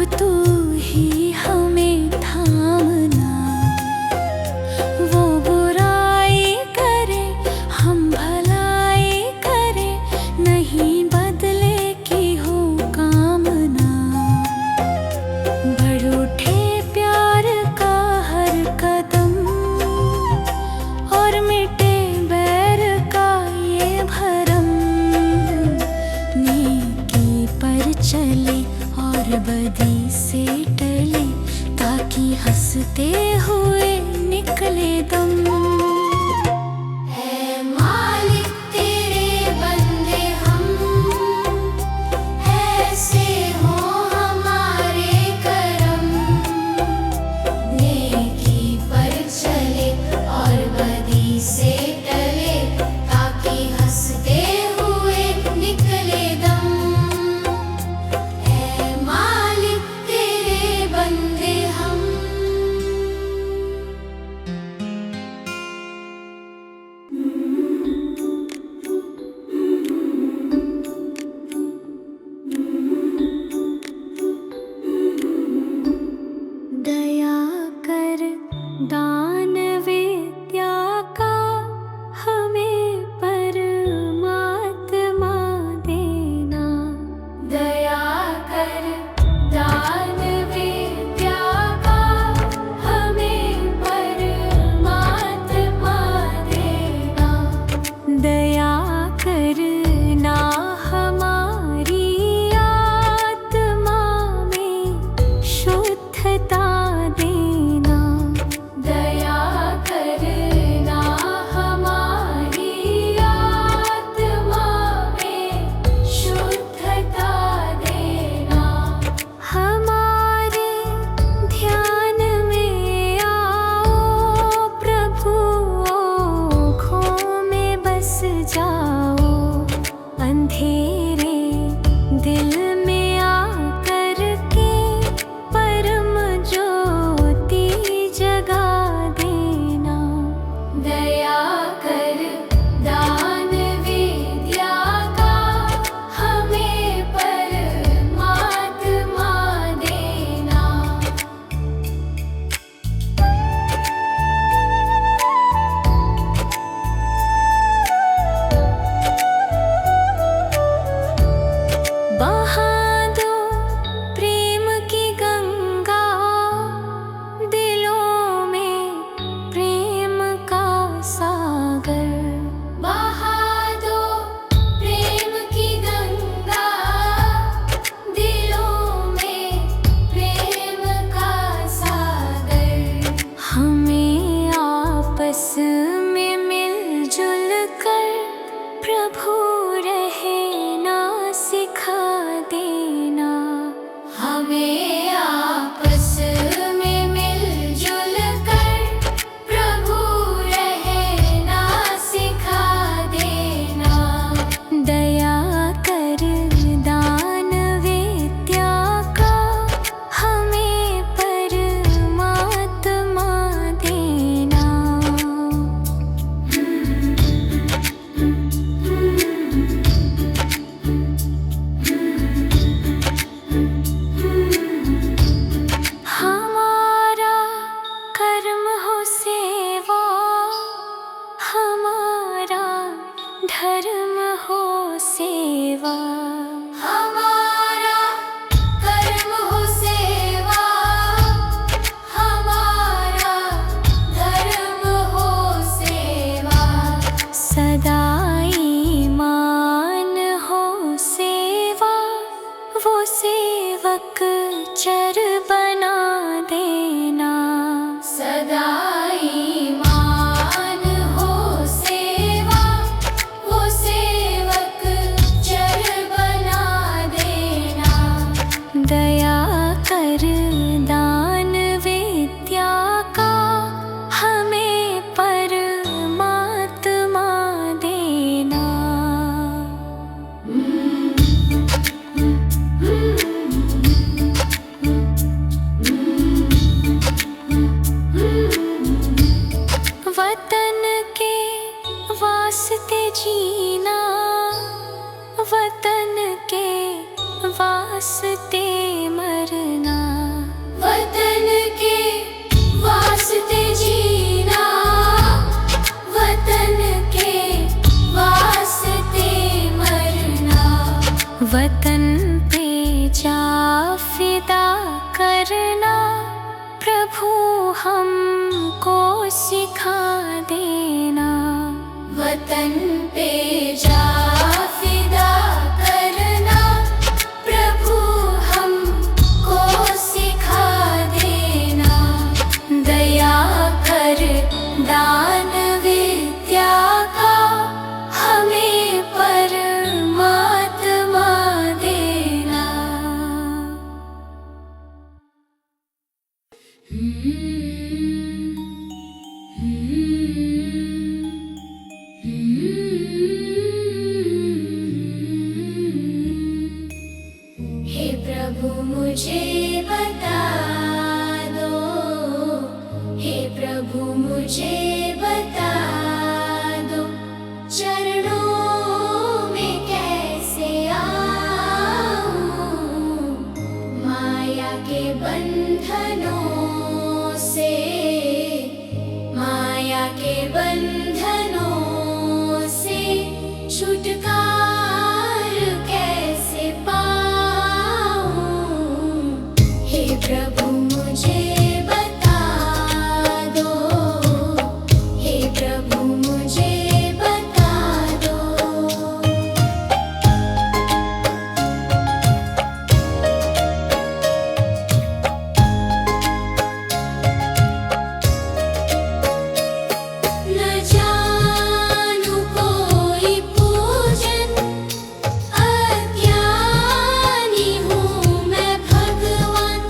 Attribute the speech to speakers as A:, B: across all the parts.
A: तू ही हमें थामना। वो बुराई करे हम भलाई करे, नहीं बदले की हो कामना। बढ़ उठे प्यार का हर कदम और मिटे बैर का ये भरम। नेकी पर चले और बदी से टले, ताकि हंसते हुए निकले दम। है मालिक तेरे बंदे हम, ऐसे हो हमारे करम। नेकी पर चले और बदी से टले, ताकि हंसते हुए निकले दम। है मालिक तेरे बंदे हम। दया कर दान विद्या का हमें परमात्मा देना। दया कर दान विद्या का हमें परमात्मा देना। दया करना हमारी आत्मा में शुद्धता देना। दया करना हमारी आत्मा में शुद्धता देना। हमारे ध्यान में आओ प्रभु, आँखों में बस जाओ। अंधेरे दिल में आकर के परम ज्योति जगा देना। दया कर दान विद्या का हमें परमात्मा देना। बहा दो प्रेम की गंगा, दिलों में प्रेम का सागर। बहा दो प्रेम की गंगा, दिलों में प्रेम का सागर। हमें आपस में मिलजुल कर प्रभु रहना सिखा देना। हमें आपस में मिलजुल कर प्रभु रहना सिखा देना। दया कर दान विद्या का हमें परमात्मा देना। हमारा कर्म हो सेवा, हमारा धर्म हो सेवा। हमारा कर्म हो सेवा, हमारा धर्म हो सेवा। सदा ईमान हो सेवा, वो सेवक चर बना देना। सदा ईमान हो सेवा, वो सेवक चर बना देना। दया कर दान विद्या का हमें परमात्मा देना। करना प्रभु हमको सिखा देना। वतन पे जा फिदा करना प्रभु हमको सिखा देना। दया कर दान विद्या का हमें परमात्मा देना। हे प्रभु मुझे बता दो, हे प्रभु मुझे बता दो, चरणों में कैसे आऊं। माया के बंधनों से, माया के बंधनों से छुटकार कैसे पाऊं। हे प्रभु मुझे बता दो, हे प्रभु मुझे बता दो। न जानू कोई पूजन, अज्ञानी हूँ मैं भगवान।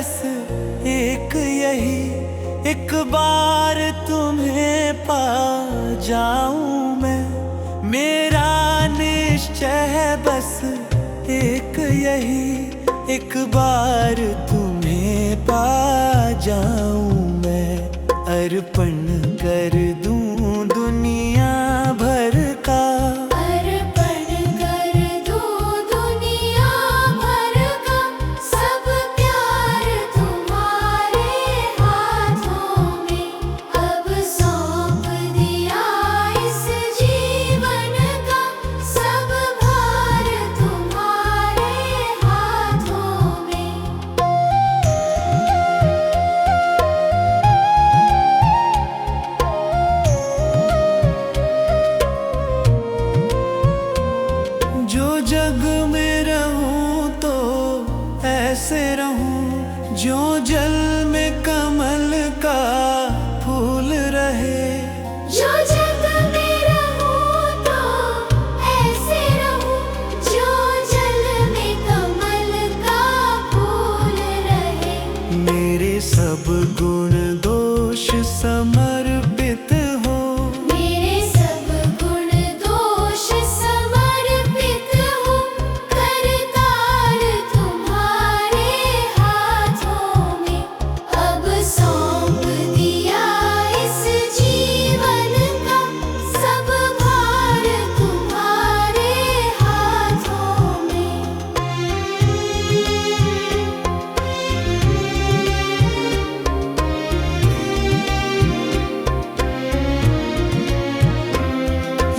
B: बस एक यही, एक बार तुम्हें पा जाऊं मैं। मेरा निश्चय है बस एक यही, एक बार तुम्हें पा जाऊं मैं। अर्पण कर दूं दुनिया भर का,
A: अर्पण कर दूं दुनिया भर का, सब प्यार तुम्हारे हाथों में। अब सौंप दिया इस जीवन का, सब भार तुम्हारे हाथों में।
B: जो जग में रहूं तो ऐसे रहूं, जो जल में कमल का फूल रहे।
A: जो जग में रहूं तो ऐसे रहूं, जो जल में कमल का फूल रहे।
B: मेरे सब गुण दोष समर्पित हो,
A: मेरे सब गुण दोष समर्पित हो। करतार तुम्हारे हाथों में, अब सौंप दिया इस जीवन का, सब भार तुम्हारे हाथों में।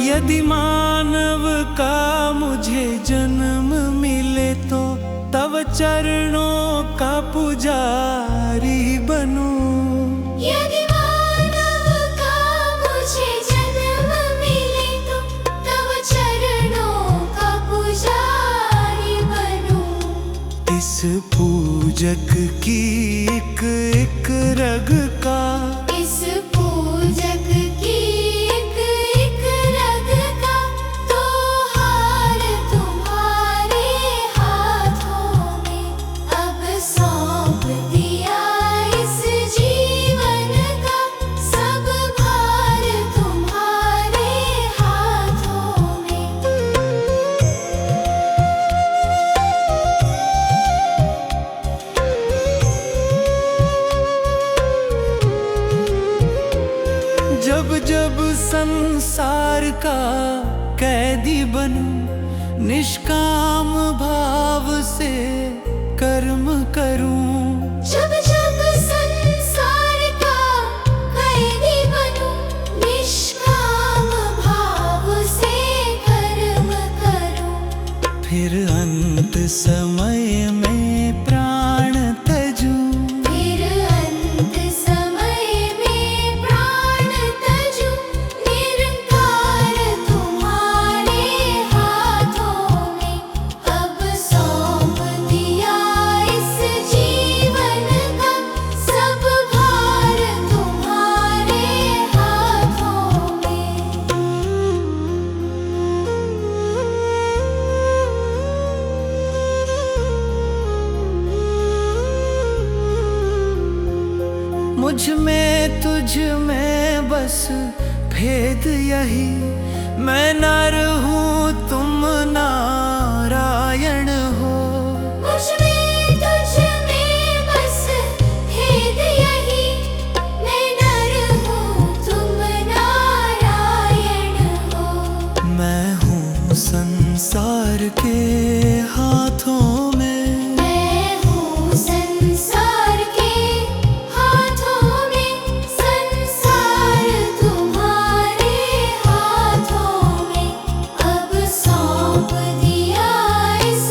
B: यदि मानव का मुझे जन्म मिले तो तव चरणों का पुजारी बनूं।
A: यदि मानव का मुझे जन्म मिले तो तव चरणों का पुजारी बनूं।
B: इस पूजक की एक रग का,
A: इस पूजक की एक रग का, तो हार तुम्हारे हाथों में। अब सौंप दिया इस जीवन का, सब भार तुम्हारे हाथों में।
B: जब जब संसार का कैदी बनूं, निष्काम भाव से कर्म करूं।
A: जब जब संसार का कैदी बनूं, निष्काम भाव से कर्म करूं।
B: फिर अंत समय में प्राण तजूं।
A: फिर अंत समय में प्राण तजूं। निरंकार तुम्हारे हाथों में, अब सौंप दिया इस जीवन का, सब भार तुम्हारे हाथों में।
B: मुझ में तुझ में बस भेद यही, मैं नर हूँ तुम नारायण हो।
A: मुझ में तुझ में बस भेद यही, मैं नर हूँ तुम नारायण हो।
B: मैं हूँ संसार के हाथों में,
A: मैं हूँ संसार के हाथों में। संसार तुम्हारे हाथों में, अब सौंप दिया इस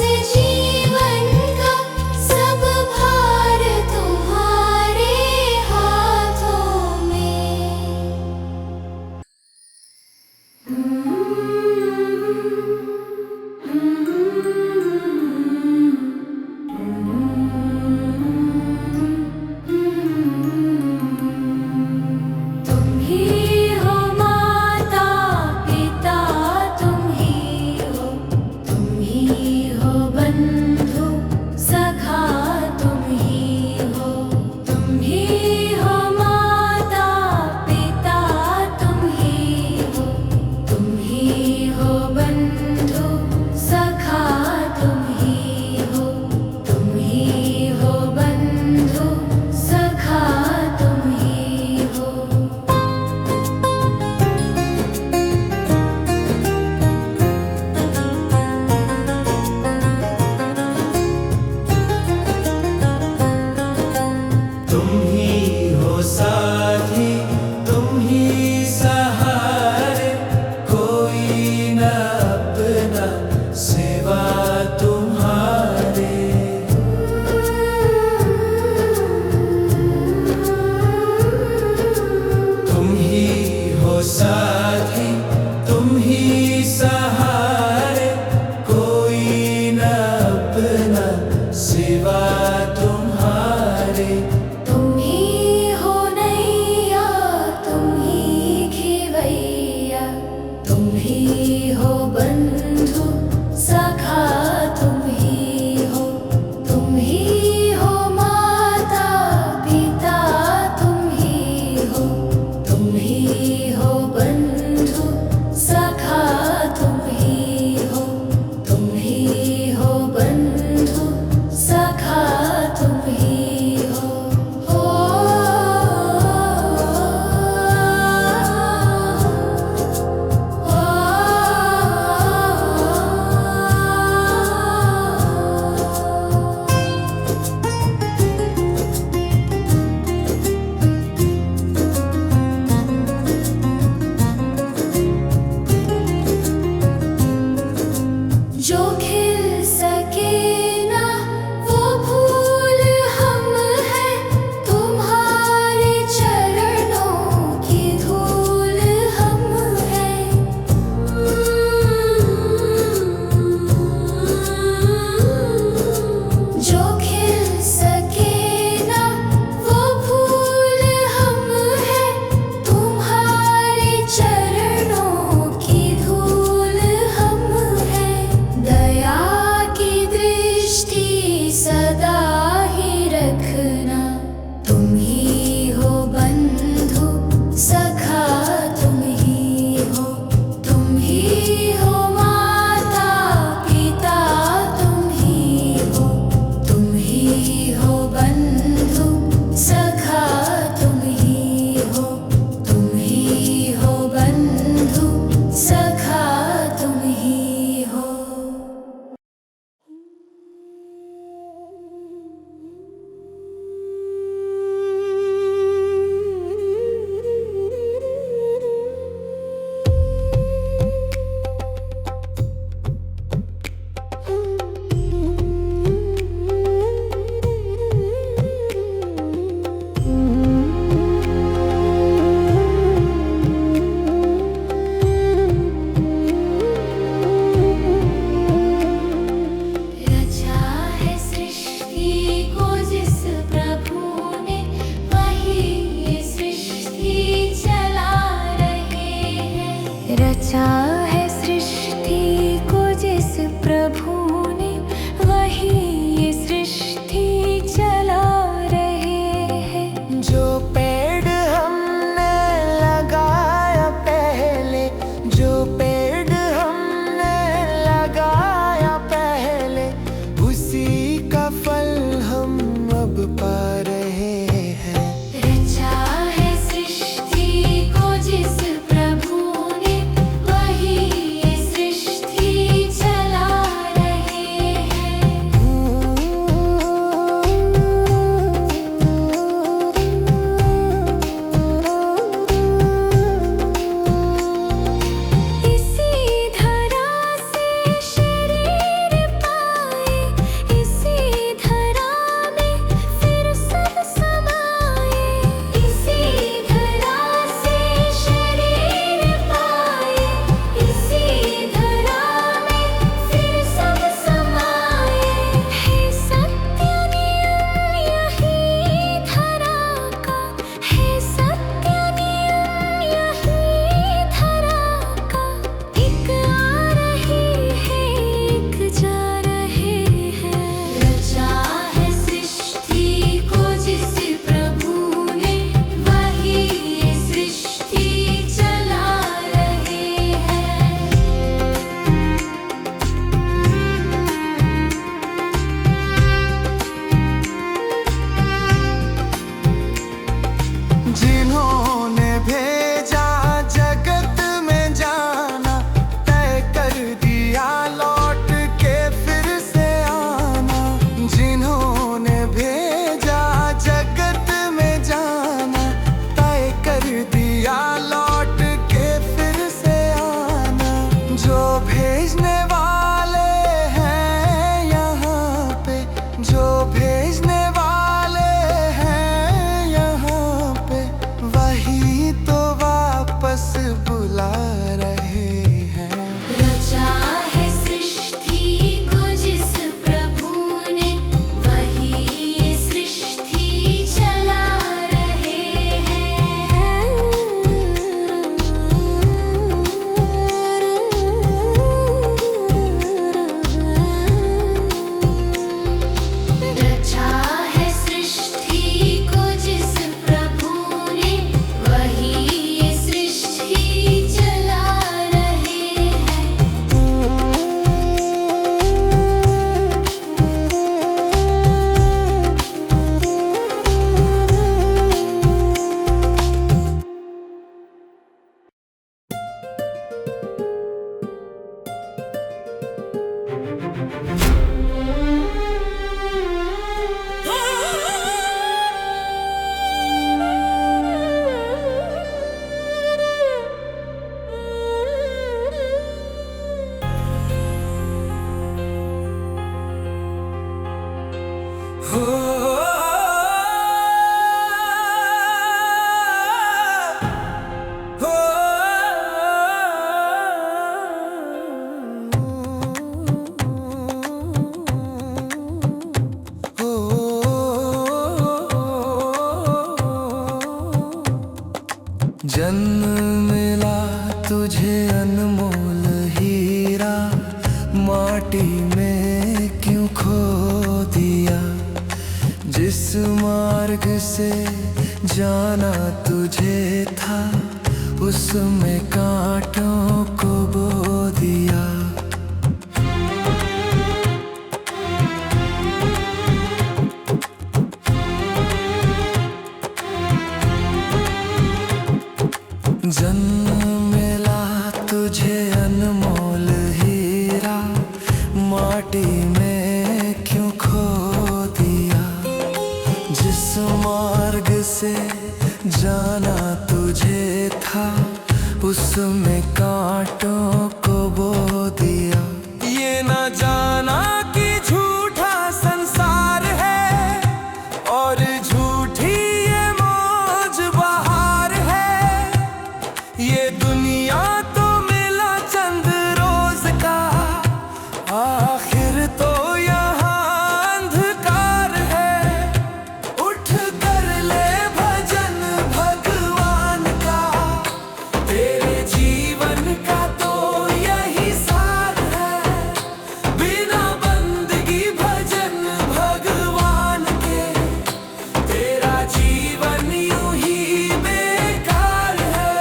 B: क्यों खो दिया। जिस मार्ग से जाना तुझे था, उसमें कांटों को बो दिया। जन्म मिला तुझे अनमोल हीरा, माटी में क्यों खो दिया। जिस मार्ग से जाना तुझे था, उसमें कांटों को बो दिया। ये न जाना कि झूठा संसार है और झूठी ये मौज बहार है। ये दुनिया तो मिला चंद रोज का, आखिर तो यहाँ अंधकार है। उठ कर ले भजन भगवान का, तेरे जीवन का तो यही सार है। बिना बंदगी भजन भगवान के, तेरा जीवन यूं ही बेकार है।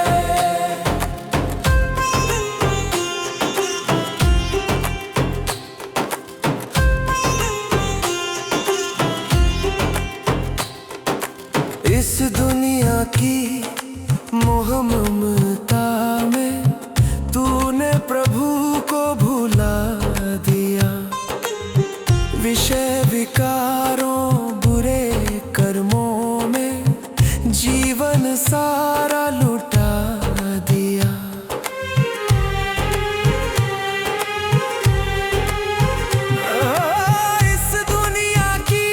B: इस दुनिया की मोह ममता में तूने प्रभु को भुला दिया। विषय विकारों बुरे कर्मों में जीवन सारा लुटा दिया। इस दुनिया की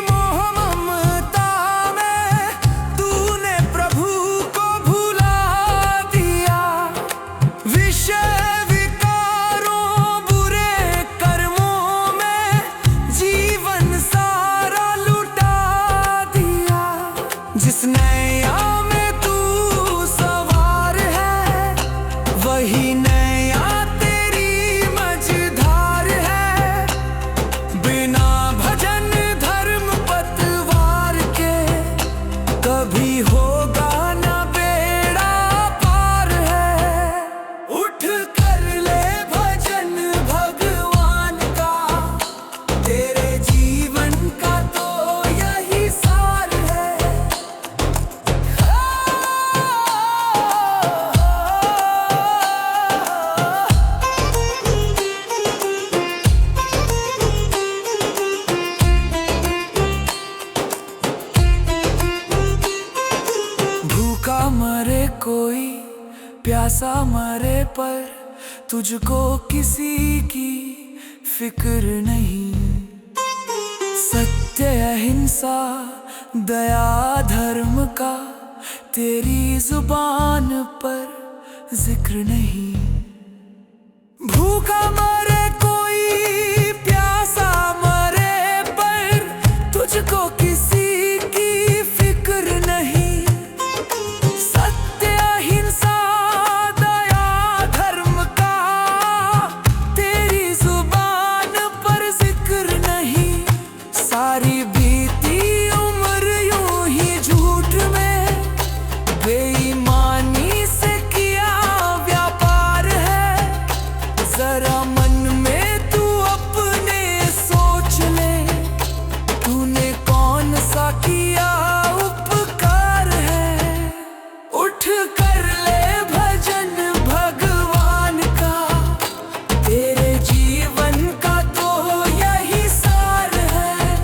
B: मोह ममता में तूने प्रभु को भुला दिया। विषय विकारों बुरे कर्मों में जीवन सारा लुटा दिया। जिस नैया में तू सवार है, वही नैया तेरी मझधार है। बिना भजन धर्म पतवार के कभी होगा न बेड़ा पार है। उठ कर ले भजन भगवान का, तेरे जीवन का तो यही सार है। भूखा मरे कोई, प्यासा मरे, पर तुझको किसी की फिक्र नहीं। सत्य अहिंसा दया धर्म का तेरी जुबान पर जिक्र नहीं। भूखा मरे कोई, प्यासा मरे, पर तुझको किसी की फिक्र नहीं। सत्य अहिंसा दया धर्म का तेरी जुबान पर जिक्र नहीं। सारी बीती उम्र यूं ही झूठ में बेईमानी से किया व्यापार है। जरा मन में तू अपने सोच ले, तूने कौन सा किया उपकार है। उठ कर ले भजन भगवान का, तेरे जीवन का तो यही सार है।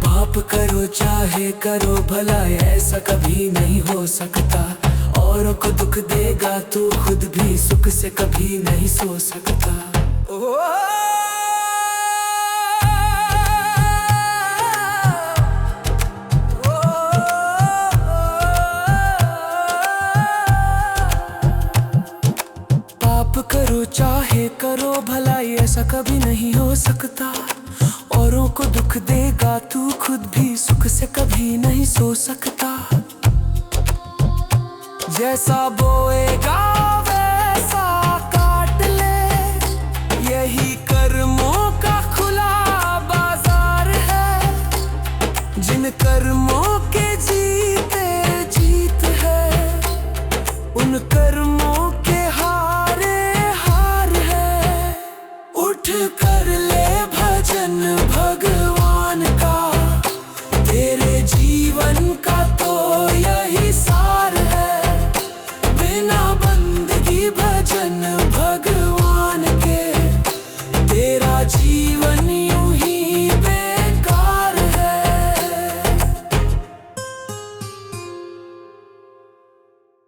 B: पाप करो चाहे करो भला, ऐसा कभी नहीं हो सकता। औरों को दुख देगा तू खुद भी सुख से कभी नहीं सो सकता। पाप करो चाहे करो भला, ऐसा कभी नहीं हो सकता। औरों को दुख देगा तू खुद भी सुख से कभी नहीं सो सकता। जैसा बोएगा